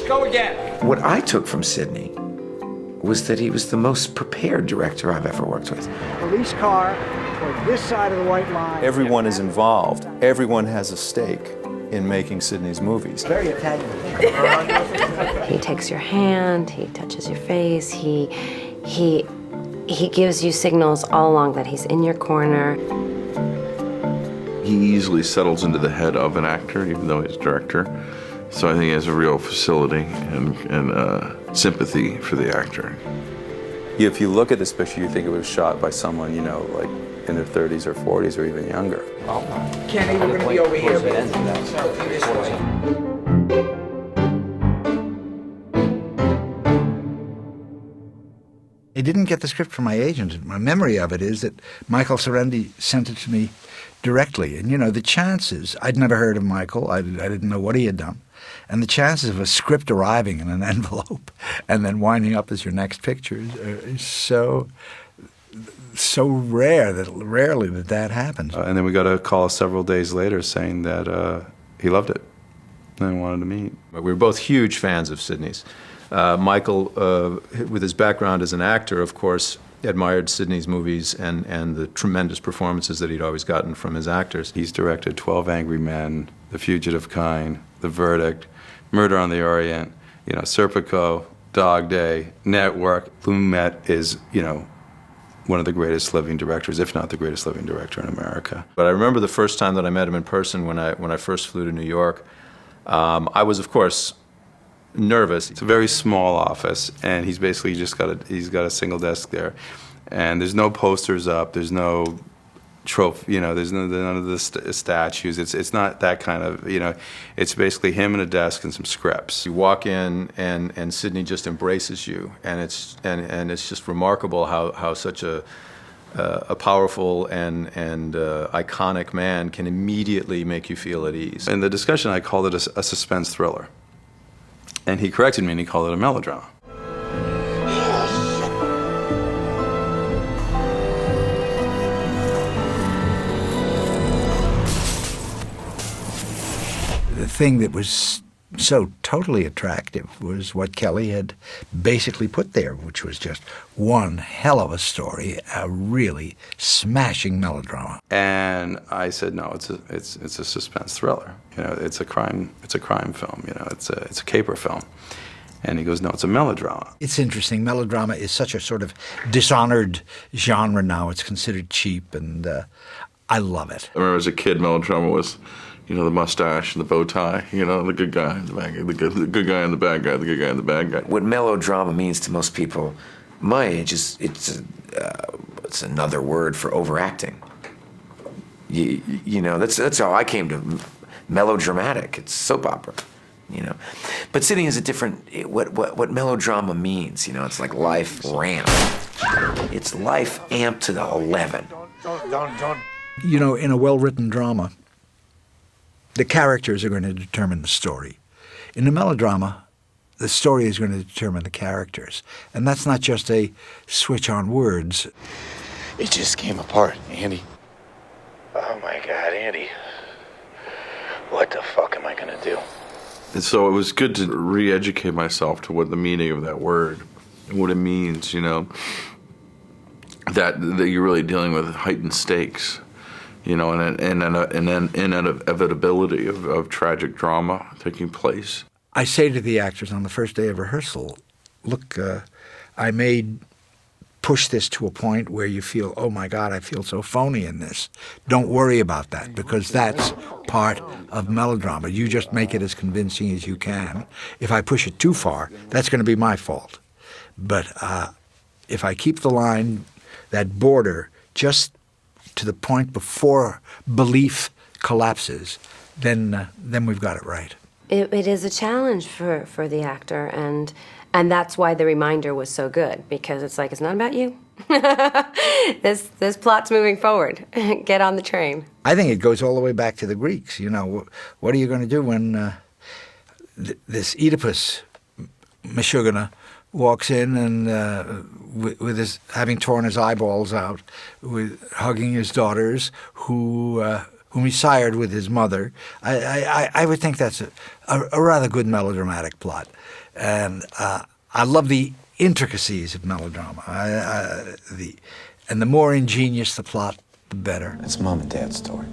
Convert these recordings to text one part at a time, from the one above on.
go again. What I took from Sidney was that he was the most prepared director I've ever worked with. Police car for this side of the white line. Everyone is involved. Everyone has a stake in making Sidney's movies. Very Italian. He takes your hand, he touches your face, he gives you signals all along that he's in your corner. He easily settles into the head of an actor, even though he's director. So I think he has a real facility and sympathy for the actor. If you look at this picture, you think it was shot by someone, you know, like in their 30s or 40s or even younger. Kenny, we're going to be over here. This way. I didn't get the script from my agent. My memory of it is that Michael Serendi sent it to me directly. And, you know, the chances, I'd never heard of Michael. I didn't know what he had done. And the chances of a script arriving in an envelope and then winding up as your next picture is so rare that rarely that happens. And then we got a call several days later saying that he loved it and wanted to meet. We were both huge fans of Sidney's. Michael, with his background as an actor, of course, admired Sidney's movies and the tremendous performances that he'd always gotten from his actors. He's directed 12 Angry Men, The Fugitive Kind, The Verdict, Murder on the Orient, you know, Serpico, Dog Day, Network. Lumet is, you know, one of the greatest living directors, if not the greatest living director in America. But I remember the first time that I met him in person when I first flew to New York. I was, of course, nervous. It's a very small office, and he's basically just got a single desk there, and there's no posters up. There's no trophy. You know, there's none of the statues. It's not that kind of, you know. It's basically him and a desk and some scripts. You walk in, and Sidney just embraces you, and it's just remarkable how such a powerful and iconic man can immediately make you feel at ease. In the discussion, I called it a suspense thriller. And he corrected me and he called it a melodrama. The thing that was so totally attractive was what Kelly had basically put there, which was just one hell of a story, a really smashing melodrama. And I said, no, it's a suspense thriller. You know, it's a crime film. You know, it's a caper film. And he goes, no, it's a melodrama. It's interesting. Melodrama is such a sort of dishonored genre now. It's considered cheap, and I love it. I remember as a kid, melodrama was, you know, the mustache and the bow tie, you know, the good guy and the bad guy, the good guy and the bad guy, the good guy and the bad guy. What melodrama means to most people my age is it's another word for overacting. You know, that's how I came to melodramatic. It's soap opera, you know. But Sidney is a different. What melodrama means, you know, it's like life ramped. It's life amped to the 11. Don't. You know, in a well-written drama, the characters are going to determine the story. In a melodrama, the story is going to determine the characters. And that's not just a switch on words. It just came apart, Andy. Oh my God, Andy. What the fuck am I gonna do? And so it was good to re-educate myself to what the meaning of that word and what it means, you know, that you're really dealing with heightened stakes. You know, and an inevitability of tragic drama taking place. I say to the actors on the first day of rehearsal, look, I may push this to a point where you feel, oh my God, I feel so phony in this. Don't worry about that, because that's part of melodrama. You just make it as convincing as you can. If I push it too far, that's going to be my fault. But if I keep the line, that border, just to the point before belief collapses, then we've got it right. It is a challenge for the actor, and that's why the reminder was so good, because it's like, it's not about you. This plot's moving forward. Get on the train. I think it goes all the way back to the Greeks. You know, what are you going to do when this Oedipus Meshuggah walks in and with his having torn his eyeballs out, with hugging his daughters who whom he sired with his mother. I would think that's a rather good melodramatic plot. And I love the intricacies of melodrama. And the more ingenious the plot, the better. It's Mom and Dad's story.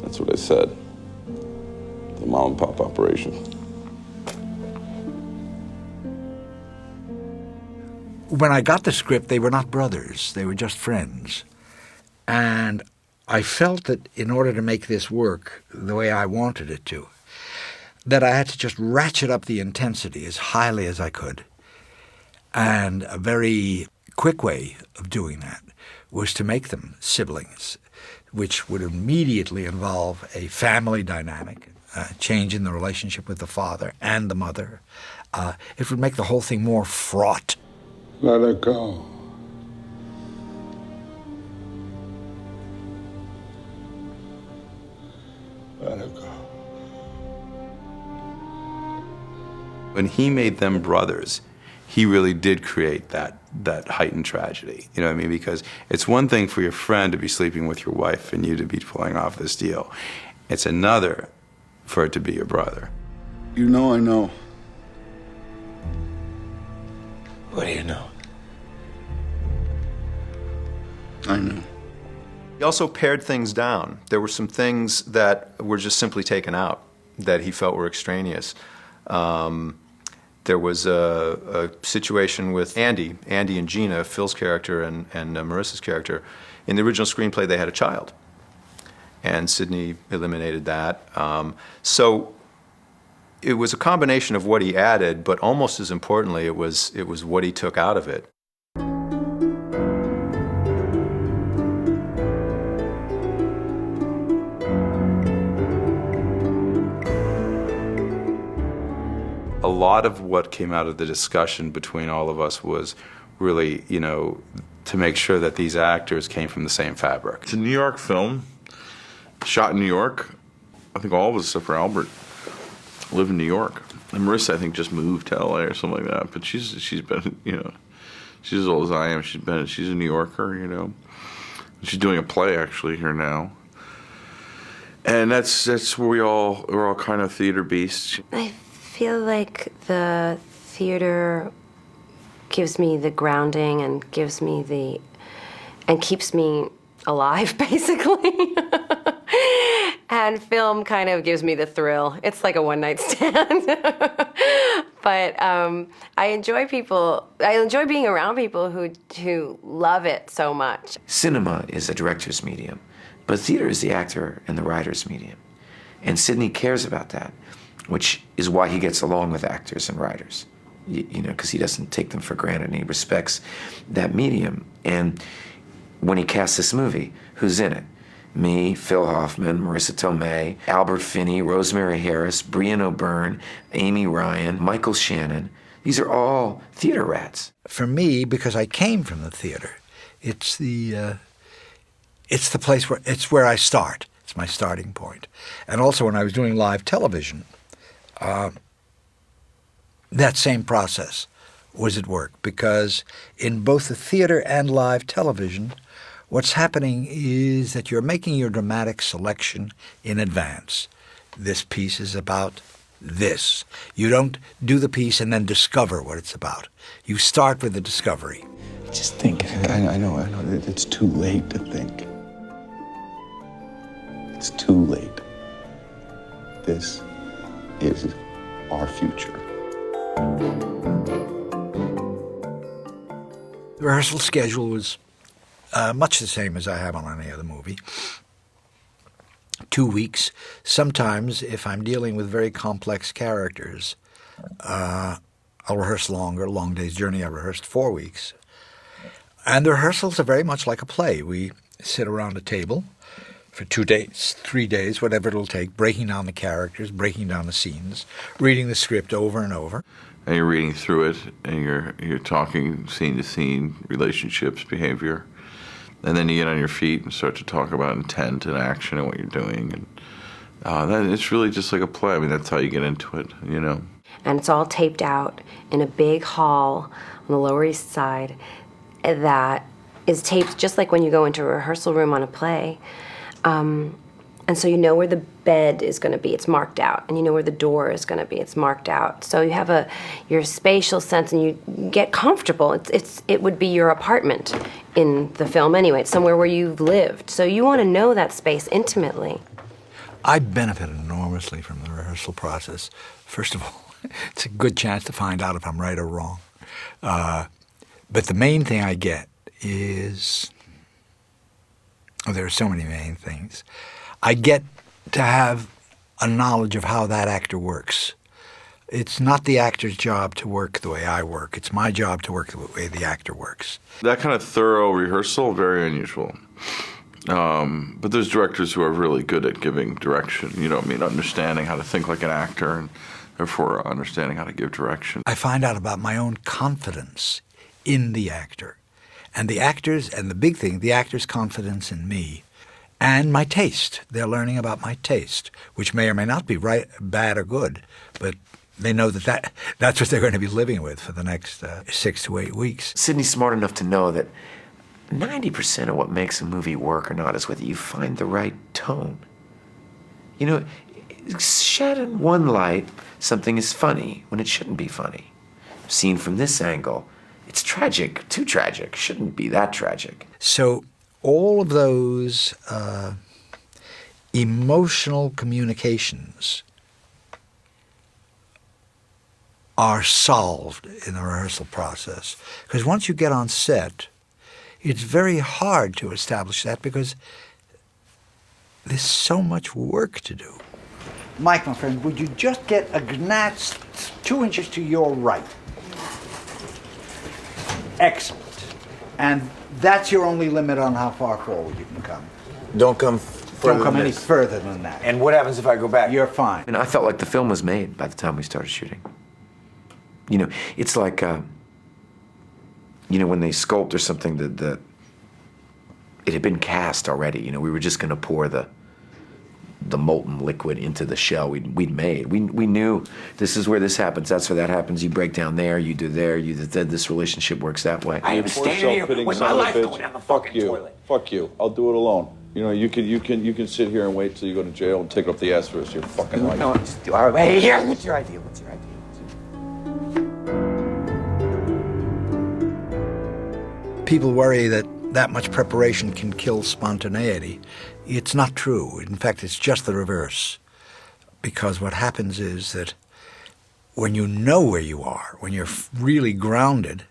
That's what I said. The mom and pop operation. When I got the script, they were not brothers. They were just friends. And I felt that in order to make this work the way I wanted it to, that I had to just ratchet up the intensity as highly as I could. And a very quick way of doing that was to make them siblings, which would immediately involve a family dynamic, a change in the relationship with the father and the mother. It would make the whole thing more fraught. Let it go. Let it go. When he made them brothers, he really did create that heightened tragedy. You know what I mean? Because it's one thing for your friend to be sleeping with your wife and you to be pulling off this deal. It's another for it to be your brother. You know I know. What do you know? I know. He also pared things down. There were some things that were just simply taken out that he felt were extraneous. There was a situation with Andy and Gina, Phil's character, and Marissa's character. In the original screenplay, they had a child, and Sidney eliminated that. So it was a combination of what he added, but almost as importantly, it was what he took out of it. A lot of what came out of the discussion between all of us was really, you know, to make sure that these actors came from the same fabric. It's a New York film, shot in New York. I think all of us, except for Albert, live in New York. And Marissa, I think, just moved to LA or something like that. But she's been, you know, she's as old as I am. She's a New Yorker, you know. She's doing a play actually here now. And that's where we're all kind of theater beasts. I feel like the theater gives me the grounding and keeps me alive, basically. And film kind of gives me the thrill. It's like a one-night stand. But I enjoy being around people who love it so much. Cinema is a director's medium, but theater is the actor and the writer's medium. And Sidney cares about that, which is why he gets along with actors and writers, you know, because he doesn't take them for granted and he respects that medium. And when he casts this movie, who's in it? Me, Phil Hoffman, Marissa Tomei, Albert Finney, Rosemary Harris, Brian O'Byrne, Amy Ryan, Michael Shannon. These are all theater rats. For me, because I came from the theater, it's the place where I start. It's my starting point. And also when I was doing live television, that same process was at work, because in both the theater and live television, what's happening is that you're making your dramatic selection in advance. This piece is about this. You don't do the piece and then discover what it's about. You start with the discovery. Just think. I know. It's too late to think. It's too late. This is our future. The rehearsal schedule was much the same as I have on any other movie. 2 weeks. Sometimes, if I'm dealing with very complex characters, I'll rehearse longer. Long Day's Journey, I rehearsed 4 weeks. And the rehearsals are very much like a play. We sit around a table for 2 days, 3 days, whatever it'll take, breaking down the characters, breaking down the scenes, reading the script over and over. And you're reading through it, and you're talking scene to scene, relationships, behavior. And then you get on your feet and start to talk about intent and action and what you're doing. And it's really just like a play. I mean, that's how you get into it, you know. And it's all taped out in a big hall on the Lower East Side that is taped just like when you go into a rehearsal room on a play. And so you know where the bed is going to be, it's marked out, and you know where the door is going to be, it's marked out. So you have your spatial sense, and you get comfortable. It would be your apartment in the film anyway. It's somewhere where you've lived. So you want to know that space intimately. I benefited enormously from the rehearsal process. First of all, it's a good chance to find out if I'm right or wrong. But the main thing I get is, there are so many main things. I get to have a knowledge of how that actor works. It's not the actor's job to work the way I work. It's my job to work the way the actor works. That kind of thorough rehearsal, very unusual. But there's directors who are really good at giving direction, you know what I mean, understanding how to think like an actor and therefore understanding how to give direction. I find out about my own confidence in the actor. And the actors, and the big thing, the actor's confidence in me. And my taste. They're learning about my taste, which may or may not be right, bad or good, but they know that's what they're going to be living with for the next 6 to 8 weeks. Sidney's smart enough to know that 90% of what makes a movie work or not is whether you find the right tone. You know, shed in one light, something is funny when it shouldn't be funny. Seen from this angle, it's tragic, too tragic, shouldn't be that tragic. So all of those emotional communications are solved in the rehearsal process. Because once you get on set, it's very hard to establish that because there's so much work to do. Mike, my friend, would you just get a gnat 2 inches to your right? Excellent. And that's your only limit on how far forward you can come. Don't come further Don't come than any this. further than that. And what happens if I go back? You're fine. And I felt like the film was made by the time we started shooting. You know, it's like, you know, when they sculpt or something, that it had been cast already. You know, we were just going to pour the molten liquid into the shell we'd made. We knew this is where this happens, that's where that happens. You break down there, you do there, you did this relationship works that way. I am standing here with my life going down the fucking toilet. Fuck you. I'll do it alone. You know, you can sit here and wait till you go to jail and take up the ass for the rest of your fucking life. No, just do. All right, hey, here. What's your idea? What's your idea? People worry that much preparation can kill spontaneity. It's not true. In fact, it's just the reverse. Because what happens is that when you know where you are, when you're really grounded,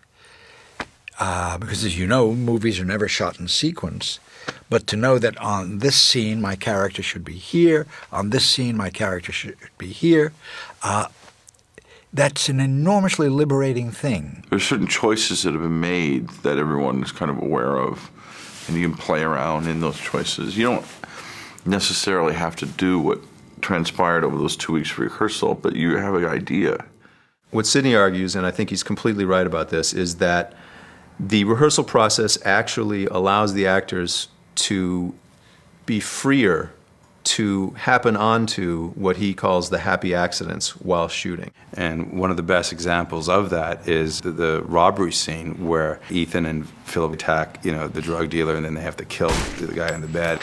because as you know, movies are never shot in sequence, but to know that on this scene my character should be here, on this scene my character should be here, that's an enormously liberating thing. There's certain choices that have been made that everyone is kind of aware of, and you can play around in those choices. You don't necessarily have to do what transpired over those 2 weeks of rehearsal, but you have an idea. What Sidney argues, and I think he's completely right about this, is that the rehearsal process actually allows the actors to be freer to happen onto what he calls the happy accidents while shooting. And one of the best examples of that is the robbery scene where Ethan and Philip attack, you know, the drug dealer, and then they have to kill the guy in the bed.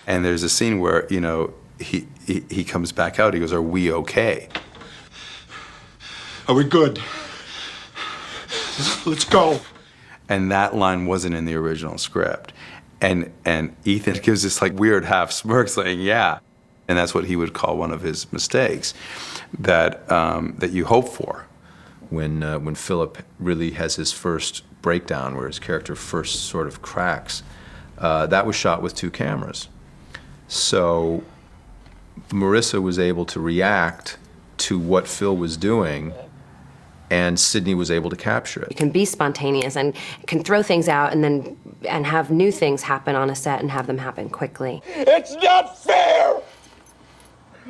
And there's a scene where, you know, he comes back out, he goes, "Are we okay?" Are we good? Let's go. And that line wasn't in the original script. And Ethan gives this like weird half smirk saying, "Yeah." And that's what he would call one of his mistakes that you hope for. When Philip really has his first breakdown, where his character first sort of cracks, that was shot with 2 cameras. So Marissa was able to react to what Phil was doing, and Sidney was able to capture it. You can be spontaneous and can throw things out and have new things happen on a set and have them happen quickly. It's not fair!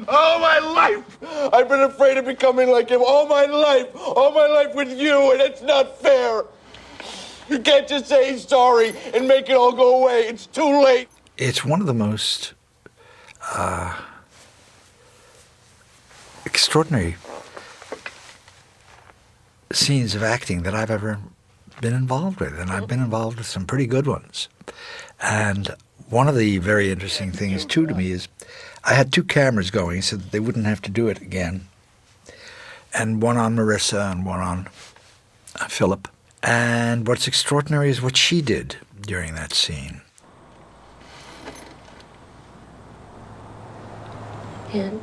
All my life, I've been afraid of becoming like him. All my life with you, and it's not fair. You can't just say sorry and make it all go away. It's too late. It's one of the most extraordinary scenes of acting that I've ever been involved with, and I've been involved with some pretty good ones. And one of the very interesting things, too, to me is I had 2 cameras going so that they wouldn't have to do it again, and one on Marissa and one on Philip. And what's extraordinary is what she did during that scene. And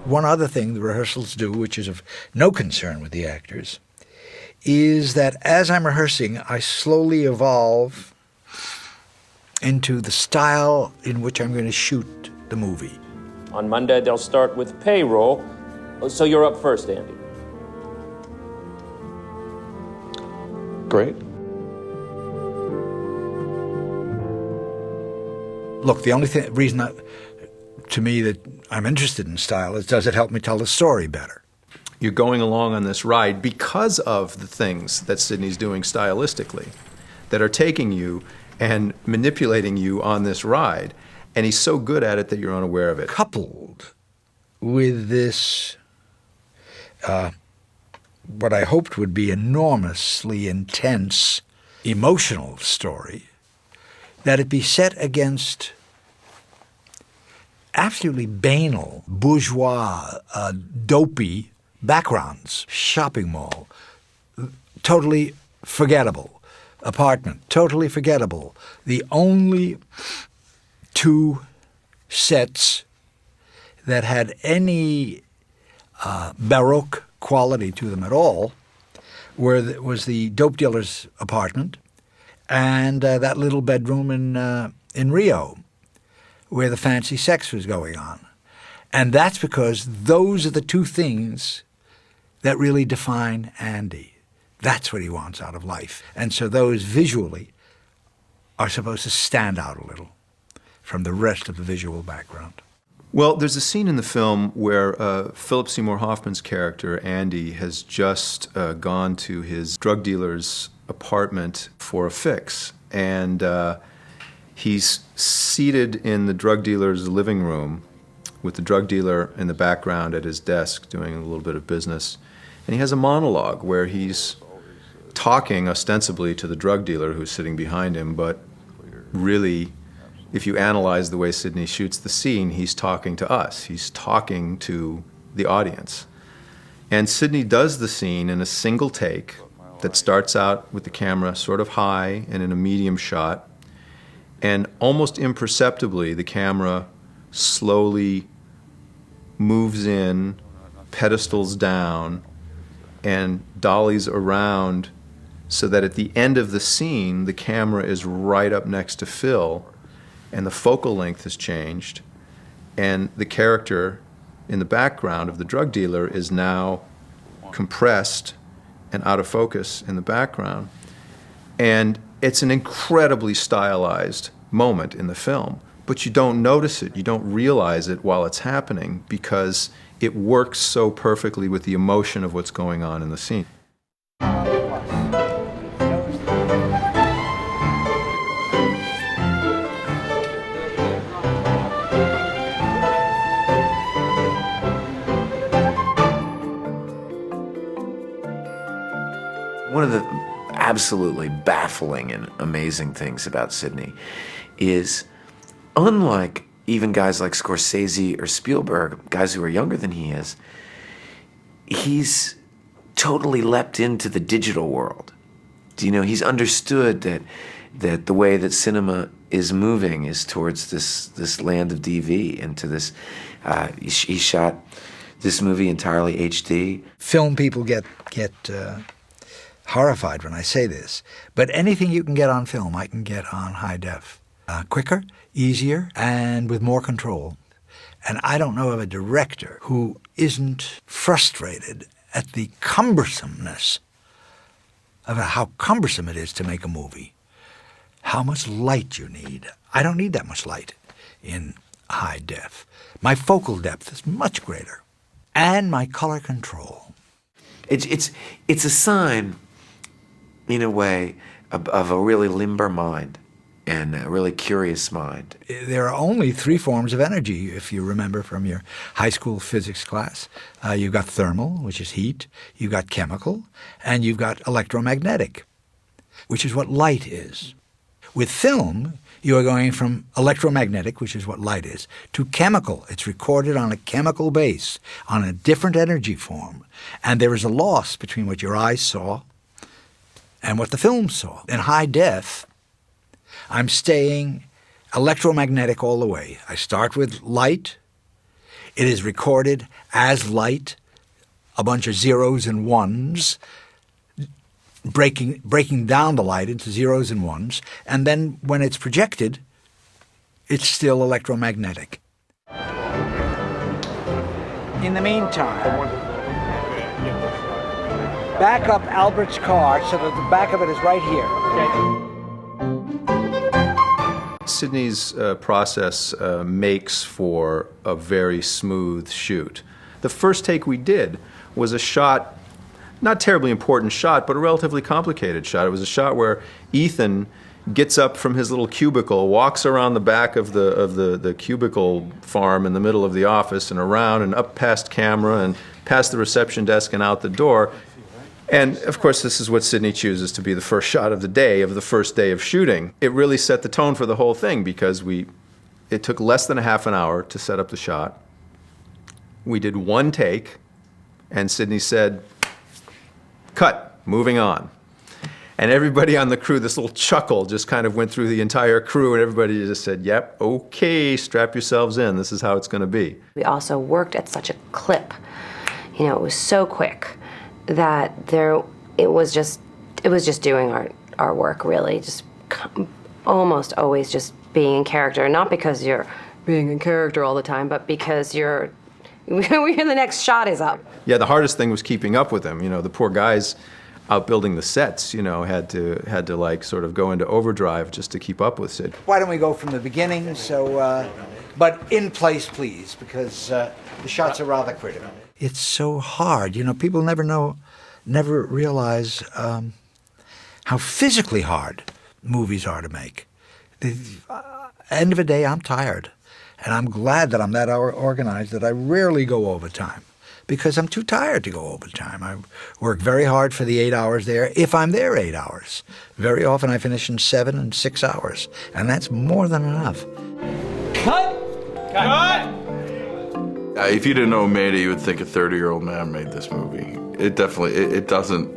One other thing the rehearsals do, which is of no concern with the actors, is that as I'm rehearsing, I slowly evolve into the style in which I'm going to shoot the movie. On Monday, they'll start with payroll. So you're up first, Andy. Great. Look, the only reason to me that I'm interested in style is, does it help me tell the story better? You're going along on this ride because of the things that Sidney's doing stylistically that are taking you and manipulating you on this ride. And he's so good at it that you're unaware of it. Coupled with this, what I hoped would be enormously intense, emotional story, that it be set against absolutely banal, bourgeois, dopey backgrounds. Shopping mall, totally forgettable. Apartment, totally forgettable. The only 2 sets that had any Baroque quality to them at all was the dope dealer's apartment and that little bedroom in Rio, where the fancy sex was going on. And that's because those are the 2 things that really define Andy. That's what he wants out of life. And so those visually are supposed to stand out a little from the rest of the visual background. Well, there's a scene in the film where Philip Seymour Hoffman's character, Andy, has just gone to his drug dealer's apartment for a fix. And he's seated in the drug dealer's living room with the drug dealer in the background at his desk doing a little bit of business. And he has a monologue where he's talking ostensibly to the drug dealer who's sitting behind him, but really, if you analyze the way Sidney shoots the scene, he's talking to us. He's talking to the audience. And Sidney does the scene in a single take that starts out with the camera sort of high and in a medium shot. And almost imperceptibly, the camera slowly moves in, pedestals down, and dollies around so that at the end of the scene, the camera is right up next to Phil, and the focal length has changed, and the character in the background of the drug dealer is now compressed and out of focus in the background. And it's an incredibly stylized moment in the film, but you don't notice it, you don't realize it while it's happening because it works so perfectly with the emotion of what's going on in the scene. One of the absolutely baffling and amazing things about Sidney is, unlike even guys like Scorsese or Spielberg, guys who are younger than he is, he's totally leapt into the digital world. You know, he's understood that the way that cinema is moving is towards this land of DV, and to this, he shot this movie entirely HD. Film people get horrified when I say this, but anything you can get on film, I can get on high def. Quicker, easier, and with more control. And I don't know of a director who isn't frustrated at the cumbersomeness of how cumbersome it is to make a movie. How much light you need. I don't need that much light in high def. My focal depth is much greater. And my color control. It's a sign, in a way, of a really limber mind. and a really curious mind. There are only 3 forms of energy, if you remember from your high school physics class. You've got thermal, which is heat, you've got chemical, and you've got electromagnetic, which is what light is. With film, you are going from electromagnetic, which is what light is, to chemical. It's recorded on a chemical base, on a different energy form. And there is a loss between what your eyes saw and what the film saw. In high def, I'm staying electromagnetic all the way. I start with light. It is recorded as light, a bunch of zeros and ones, breaking down the light into zeros and ones, and then when it's projected, it's still electromagnetic. In the meantime, back up Albert's car so that the back of it is right here. Sidney's process makes for a very smooth shoot. The first take we did was a shot, not terribly important shot, but a relatively complicated shot. It was a shot where Ethan gets up from his little cubicle, walks around the back of the cubicle farm in the middle of the office and around and up past camera and past the reception desk and out the door. And of course, this is what Sidney chooses to be the first shot of the day, of the first day of shooting. It really set the tone for the whole thing because it took less than a half an hour to set up the shot. We did 1 take, and Sidney said, "Cut, moving on." And everybody on the crew, this little chuckle just kind of went through the entire crew, and everybody just said, "Yep, okay, strap yourselves in, this is how it's gonna be." We also worked at such a clip. You know, it was so quick that it was just doing our work, really, just almost always just being in character, not because you're being in character all the time, but because the next shot is up. Yeah, the hardest thing was keeping up with him. You know, the poor guys out building the sets, you know, had to like sort of go into overdrive just to keep up with Sid. Why don't we go from the beginning? But in place, please, because the shots are rather critical. It's so hard. You know, people never realize how physically hard movies are to make. End of the day, I'm tired. And I'm glad that I'm that organized that I rarely go overtime because I'm too tired to go overtime. I work very hard for the 8 hours there, if I'm there 8 hours. Very often I finish in 7 and 6 hours, and that's more than enough. Cut! Cut! If you didn't know Maida, you would think a 30-year-old man made this movie. It definitely, it doesn't,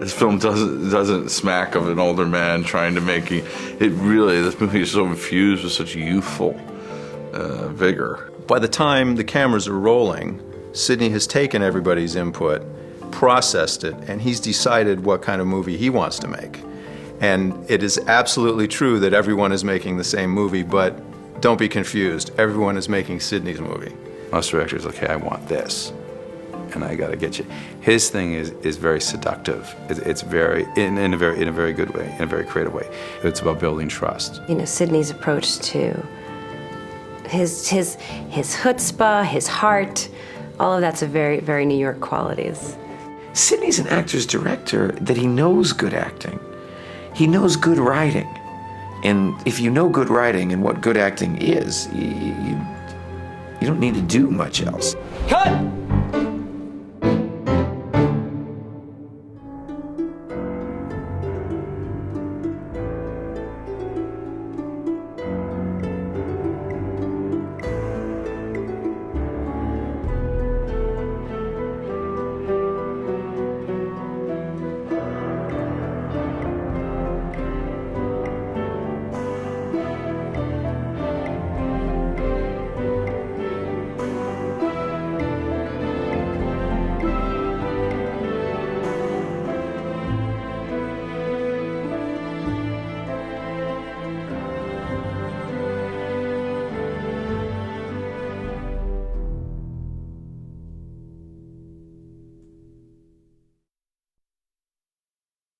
this film doesn't smack of an older man trying to make it. This movie is so infused with such youthful vigor. By the time the cameras are rolling, Sidney has taken everybody's input, processed it, and he's decided what kind of movie he wants to make. And it is absolutely true that everyone is making the same movie, but don't be confused. Everyone is making Sidney's movie. Most directors, okay, I want this, and I got to get you. His thing is very seductive. It's very in a very good way, in a very creative way. It's about building trust. You know, Sidney's approach to his chutzpah, his heart, all of that's a very, very New York qualities. Sidney's an actor's director that he knows good acting. He knows good writing. And if you know good writing and what good acting is, you don't need to do much else. Cut!